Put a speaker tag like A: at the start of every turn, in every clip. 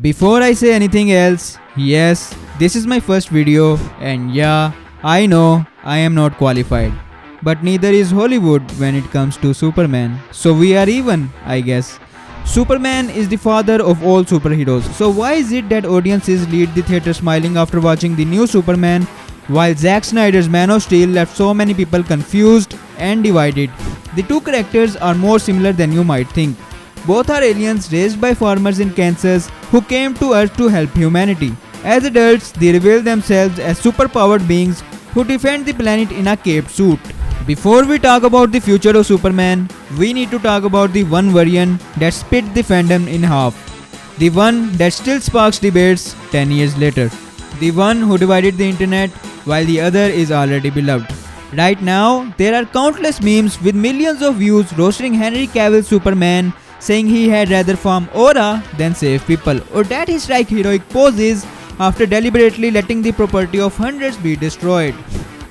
A: Before I say anything else, yes, this is my first video and yeah, I know I am not qualified. But neither is Hollywood when it comes to Superman. So we are even, I guess. Superman is the father of all superheroes. So why is it that audiences leave the theater smiling after watching the new Superman, while Zack Snyder's Man of Steel left so many people confused and divided? The two characters are more similar than you might think. Both are aliens raised by farmers in Kansas who came to Earth to help humanity. As adults, they reveal themselves as superpowered beings who defend the planet in a caped suit. Before we talk about the future of Superman, we need to talk about the one variant that split the fandom in half. The one that still sparks debates 10 years later. The one who divided the internet while the other is already beloved. Right now, there are countless memes with millions of views roasting Henry Cavill's Superman, saying he had rather farm aura than save people, or that he strike heroic poses after deliberately letting the property of hundreds be destroyed.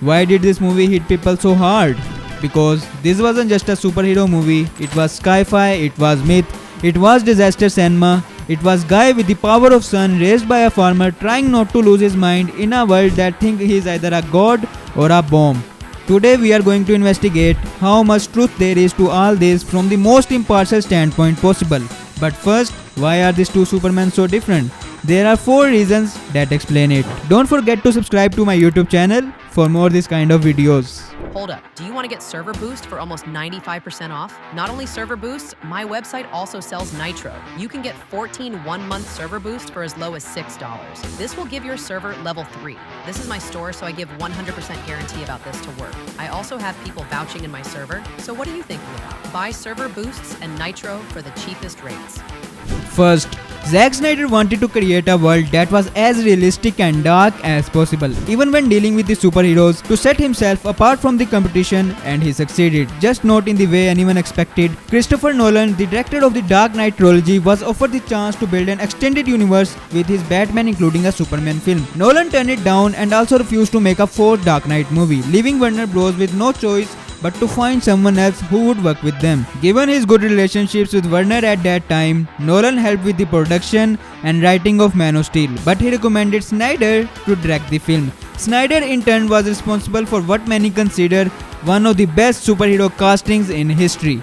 A: Why did this movie hit people so hard? Because this wasn't just a superhero movie, it was sci-fi, it was myth, it was disaster cinema, it was guy with the power of sun raised by a farmer trying not to lose his mind in a world that think he is either a god or a bomb. Today we are going to investigate how much truth there is to all this from the most impartial standpoint possible. But first, why are these two Supermen so different? There are 4 reasons that explain it. Don't forget to subscribe to my YouTube channel for more this kind of videos.
B: Hold up, do you want to get Server Boost for almost 95% off? Not only Server Boost, my website also sells Nitro. You can get 14 one-month Server Boost for as low as $6. This will give your server level 3. This is my store, so I give 100% guarantee about this to work. I also have people vouching in my server, so what are you thinking about? Buy Server Boosts and Nitro for the cheapest rates.
A: First, Zack Snyder wanted to create a world that was as realistic and dark as possible, even when dealing with the superheroes, to set himself apart from the competition, and he succeeded, just not in the way anyone expected. Christopher Nolan, the director of the Dark Knight trilogy, was offered the chance to build an extended universe with his Batman, including a Superman film. Nolan turned it down and also refused to make a 4th Dark Knight movie, leaving Warner Bros. With no choice but to find someone else who would work with them. Given his good relationships with Warner at that time, Nolan helped with the production and writing of Man of Steel, but he recommended Snyder to direct the film. Snyder in turn was responsible for what many consider one of the best superhero castings in history,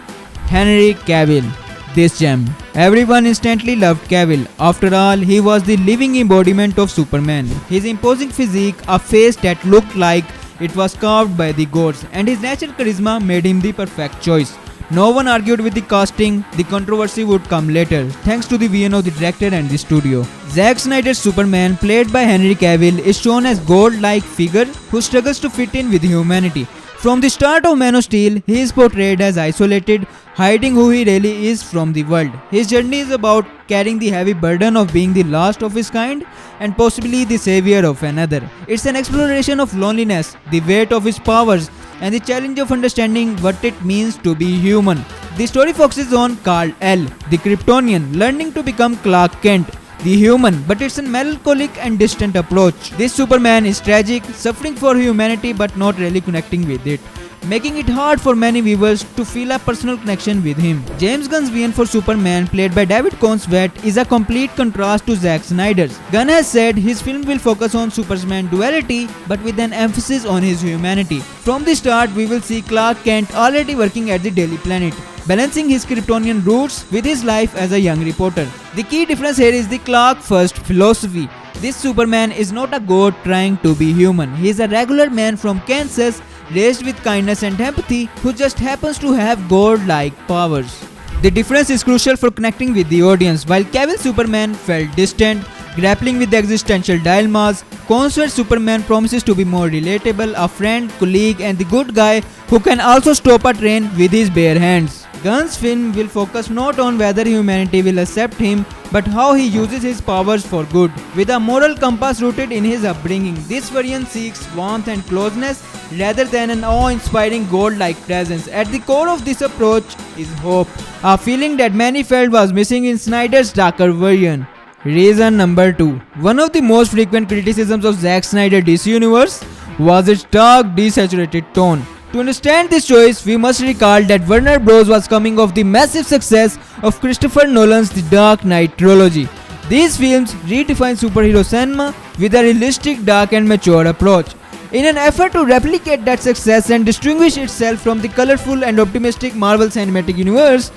A: Henry Cavill. This gem. Everyone instantly loved Cavill. After all, he was the living embodiment of Superman. His imposing physique, a face that looked like it was carved by the gods, and his natural charisma made him the perfect choice. No one argued with the casting, the controversy would come later, thanks to the vision of the director and the studio. Zack Snyder's Superman, played by Henry Cavill, is shown as god-like figure who struggles to fit in with humanity. From the start of Man of Steel, he is portrayed as isolated, hiding who he really is from the world. His journey is about carrying the heavy burden of being the last of his kind and possibly the savior of another. It's an exploration of loneliness, the weight of his powers, and the challenge of understanding what it means to be human. The story focuses on Kal-El, the Kryptonian, learning to become Clark Kent, the human, but it's a melancholic and distant approach. This Superman is tragic, suffering for humanity but not really connecting with it, making it hard for many viewers to feel a personal connection with him. James Gunn's vision for Superman, played by David Cornswet, is a complete contrast to Zack Snyder's. Gunn has said his film will focus on Superman's duality but with an emphasis on his humanity. From the start, we will see Clark Kent already working at the Daily Planet, balancing his Kryptonian roots with his life as a young reporter. The key difference here is the Clark First philosophy. This Superman is not a god trying to be human. He is a regular man from Kansas, raised with kindness and empathy, who just happens to have god-like powers. The difference is crucial for connecting with the audience. While Cavill's Superman felt distant, grappling with the existential dilemmas, Cornswet's Superman promises to be more relatable, a friend, colleague, and the good guy who can also stop a train with his bare hands. Gunn's film will focus not on whether humanity will accept him, but how he uses his powers for good. With a moral compass rooted in his upbringing, this variant seeks warmth and closeness rather than an awe-inspiring god-like presence. At the core of this approach is hope, a feeling that many felt was missing in Snyder's darker version. Reason number 2. One of the most frequent criticisms of Zack Snyder's DC Universe was its dark, desaturated tone. To understand this choice, we must recall that Warner Bros. Was coming off the massive success of Christopher Nolan's The Dark Knight trilogy. These films redefine superhero cinema with a realistic, dark and mature approach. In an effort to replicate that success and distinguish itself from the colorful and optimistic Marvel Cinematic Universe,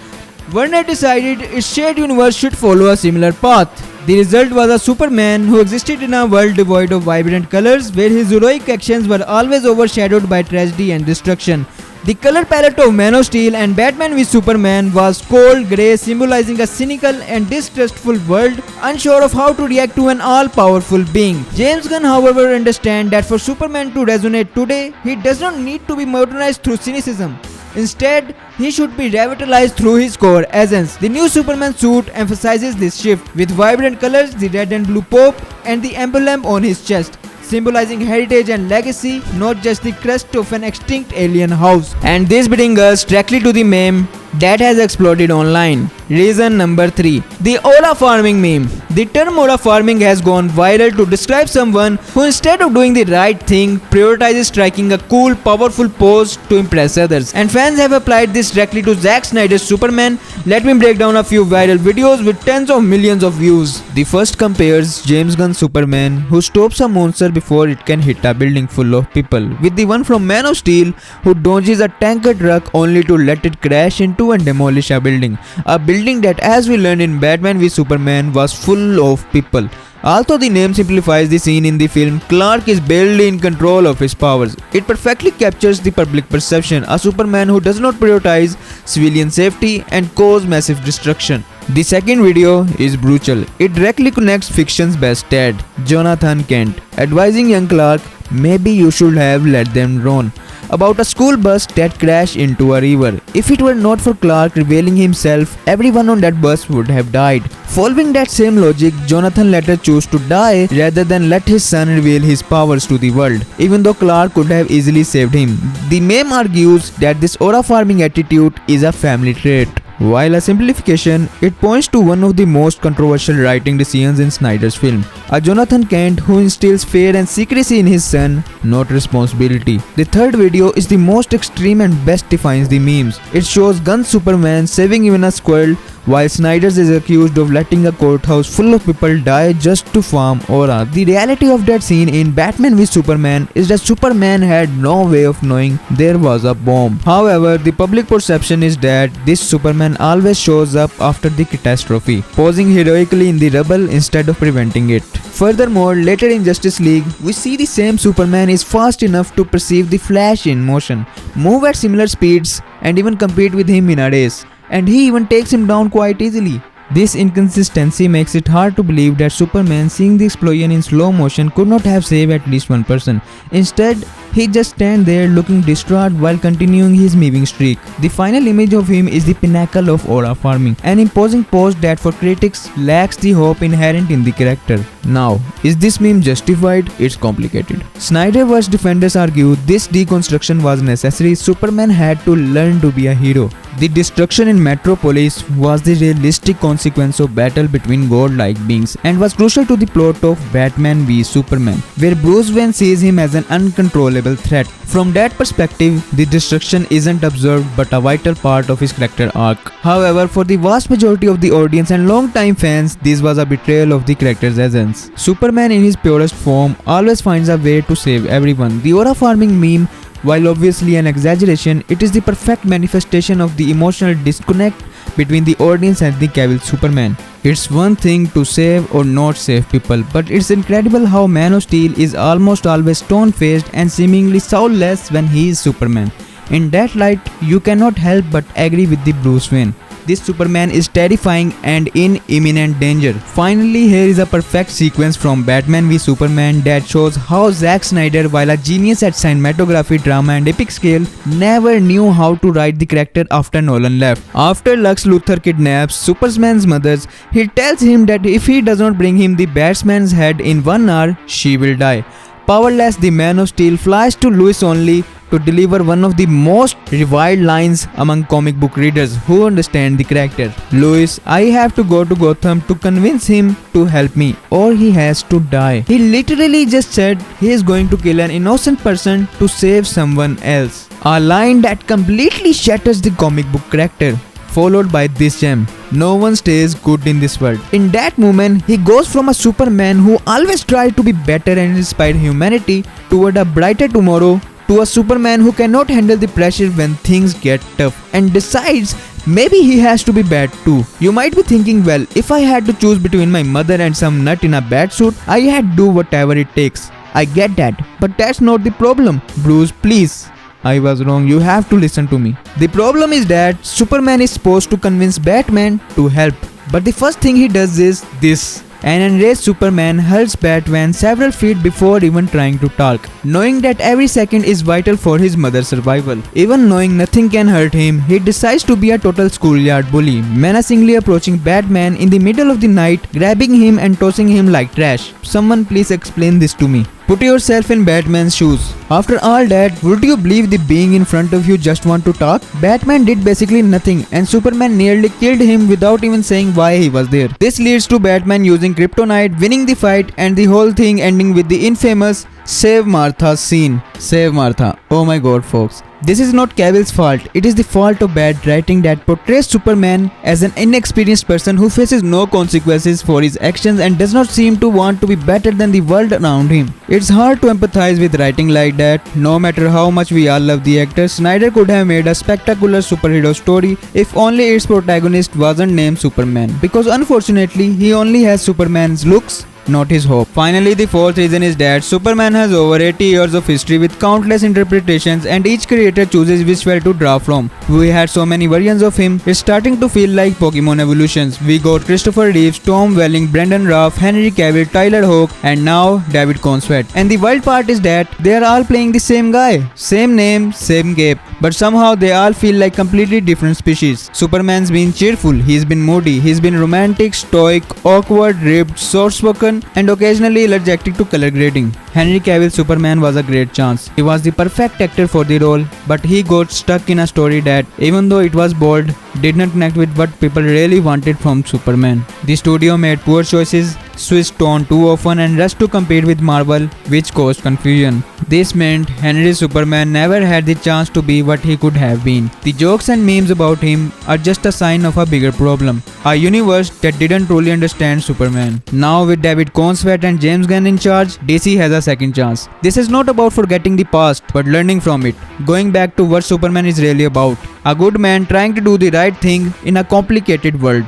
A: Warner decided its shared universe should follow a similar path. The result was a Superman who existed in a world devoid of vibrant colors, where his heroic actions were always overshadowed by tragedy and destruction. The color palette of Man of Steel and Batman v Superman was cold grey, symbolizing a cynical and distrustful world, unsure of how to react to an all-powerful being. James Gunn, however, understands that for Superman to resonate today, he does not need to be modernized through cynicism. Instead, he should be revitalized through his core essence. The new Superman suit emphasizes this shift, with vibrant colors, the red and blue Pope, and the emblem on his chest, symbolizing heritage and legacy, not just the crest of an extinct alien house. And this brings us directly to the meme that has exploded online. Reason number 3. The aura farming meme. The term aura farming has gone viral to describe someone who, instead of doing the right thing, prioritizes striking a cool, powerful pose to impress others. And fans have applied this directly to Zack Snyder's Superman. Let me break down a few viral videos with tens of millions of views. The first compares James Gunn's Superman, who stops a monster before it can hit a building full of people, with the one from Man of Steel, who dodges a tanker truck only to let it crash into and demolish a building. A building that, as we learned in Batman v Superman, was full of people. Although the name simplifies the scene in the film, Clark is barely in control of his powers. It perfectly captures the public perception, a Superman who does not prioritize civilian safety and cause massive destruction. The second video is brutal. It directly connects fiction's best dad, Jonathan Kent, advising young Clark, maybe you should have let them drown, about a school bus that crashed into a river. If it were not for Clark revealing himself, everyone on that bus would have died. Following that same logic, Jonathan later chose to die rather than let his son reveal his powers to the world, even though Clark could have easily saved him. The meme argues that this aura farming attitude is a family trait. While a simplification, it points to one of the most controversial writing decisions in Snyder's film, a Jonathan Kent who instills fear and secrecy in his son, not responsibility. The third video is the most extreme and best defines the memes. It shows Gunn's Superman saving even a squirrel, while Snyder's is accused of letting a courthouse full of people die just to farm aura. The reality of that scene in Batman v Superman is that Superman had no way of knowing there was a bomb. However, the public perception is that this Superman always shows up after the catastrophe, posing heroically in the rubble instead of preventing it. Furthermore, later in Justice League, we see the same Superman is fast enough to perceive the Flash in motion, move at similar speeds, and even compete with him in a race. And he even takes him down quite easily. This inconsistency makes it hard to believe that Superman, seeing the explosion in slow motion, could not have saved at least one person. Instead, he just stands there looking distraught while continuing his moving streak. The final image of him is the pinnacle of aura farming, an imposing pose that for critics lacks the hope inherent in the character. Now, is this meme justified? It's complicated. Snyderverse defenders argue this deconstruction was necessary. Superman had to learn to be a hero. The destruction in Metropolis was the realistic consequence of battle between godlike beings and was crucial to the plot of Batman v Superman, where Bruce Wayne sees him as an uncontrollable threat. From that perspective, the destruction isn't observed but a vital part of his character arc. However, for the vast majority of the audience and long-time fans, this was a betrayal of the character's essence. Superman in his purest form always finds a way to save everyone. The aura farming meme, while obviously an exaggeration, it is the perfect manifestation of the emotional disconnect between the audience and the Cavill Superman. It's one thing to save or not save people, but it's incredible how Man of Steel is almost always stone-faced and seemingly soulless when he is Superman. In that light, you cannot help but agree with the Bruce Wayne. This Superman is terrifying and in imminent danger. Finally, here is a perfect sequence from Batman v Superman that shows how Zack Snyder, while a genius at cinematography, drama and epic scale, never knew how to write the character after Nolan left. After Lex Luthor kidnaps Superman's mother, he tells him that if he does not bring him the Batman's head in 1 hour, she will die. Powerless, the Man of Steel flies to Lois only to deliver one of the most reviled lines among comic book readers who understand the character. Lois, I have to go to Gotham to convince him to help me, or he has to die. He literally just said he is going to kill an innocent person to save someone else. A line that completely shatters the comic book character. followed by this gem: no one stays good in this world. In that moment, he goes from a Superman who always tried to be better and inspired humanity toward a brighter tomorrow to a Superman who cannot handle the pressure when things get tough and decides maybe he has to be bad too. You might be thinking, well, if I had to choose between my mother and some nut in a bad suit, I had to do whatever it takes. I get that, but that's not the problem. Bruce, please. I was wrong, you have to listen to me. The problem is that Superman is supposed to convince Batman to help, but the first thing he does is this. An enraged Superman hurls Batman several feet before even trying to talk, knowing that every second is vital for his mother's survival. Even knowing nothing can hurt him, he decides to be a total schoolyard bully, menacingly approaching Batman in the middle of the night, grabbing him and tossing him like trash. Someone please explain this to me. Put yourself in Batman's shoes. After all that, would you believe the being in front of you just want to talk? Batman did basically nothing and Superman nearly killed him without even saying why he was there. This leads to Batman using kryptonite, winning the fight, and the whole thing ending with the infamous Save Martha scene. Save Martha. Oh my god, folks. This is not Cavill's fault, it is the fault of bad writing that portrays Superman as an inexperienced person who faces no consequences for his actions and does not seem to want to be better than the world around him. It's hard to empathize with writing like that. No matter how much we all love the actor, Snyder could have made a spectacular superhero story if only its protagonist wasn't named Superman. Because unfortunately, he only has Superman's looks, not his hope. Finally, the fourth reason is that Superman has over 80 years of history with countless interpretations and each creator chooses which well to draw from. We had so many variants of him, it's starting to feel like Pokemon evolutions. We got Christopher Reeves, Tom Welling, Brendan Routh, Henry Cavill, Tyler Hoek, and now David Conswett. And the wild part is that they are all playing the same guy. Same name, same cape, but somehow they all feel like completely different species. Superman's been cheerful, he's been moody, he's been romantic, stoic, awkward, ripped, soft-spoken, and occasionally allergic to color grading. Henry Cavill's Superman was a great chance. He was the perfect actor for the role, but he got stuck in a story that, even though it was bold, did not connect with what people really wanted from Superman. The studio made poor choices, switched tone too often, and rushed to compete with Marvel, which caused confusion. This meant Henry's Superman never had the chance to be what he could have been. The jokes and memes about him are just a sign of a bigger problem, a universe that didn't truly understand Superman. Now with David Conswett and James Gunn in charge, DC has a second chance. This is not about forgetting the past, but learning from it, going back to what Superman is really about. A good man trying to do the right thing in a complicated world.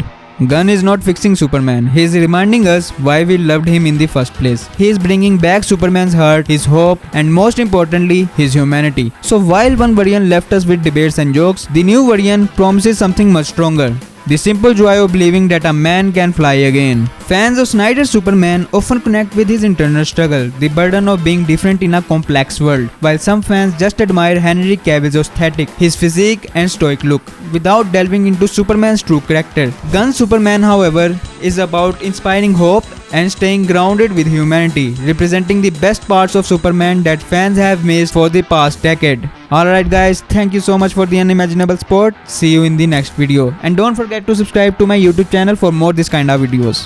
A: Gunn is not fixing Superman, he is reminding us why we loved him in the first place. He is bringing back Superman's heart, his hope, and most importantly, his humanity. So while one variant left us with debates and jokes, the new variant promises something much stronger. The simple joy of believing that a man can fly again. Fans of Snyder's Superman often connect with his internal struggle, the burden of being different in a complex world, while some fans just admire Henry Cavill's aesthetic, his physique and stoic look, without delving into Superman's true character. Gunn's Superman, however, is about inspiring hope and staying grounded with humanity, representing the best parts of Superman that fans have missed for the past decade. Alright guys, thank you so much for the unimaginable support. See you in the next video. And don't forget to subscribe to my YouTube channel for more this kind of videos.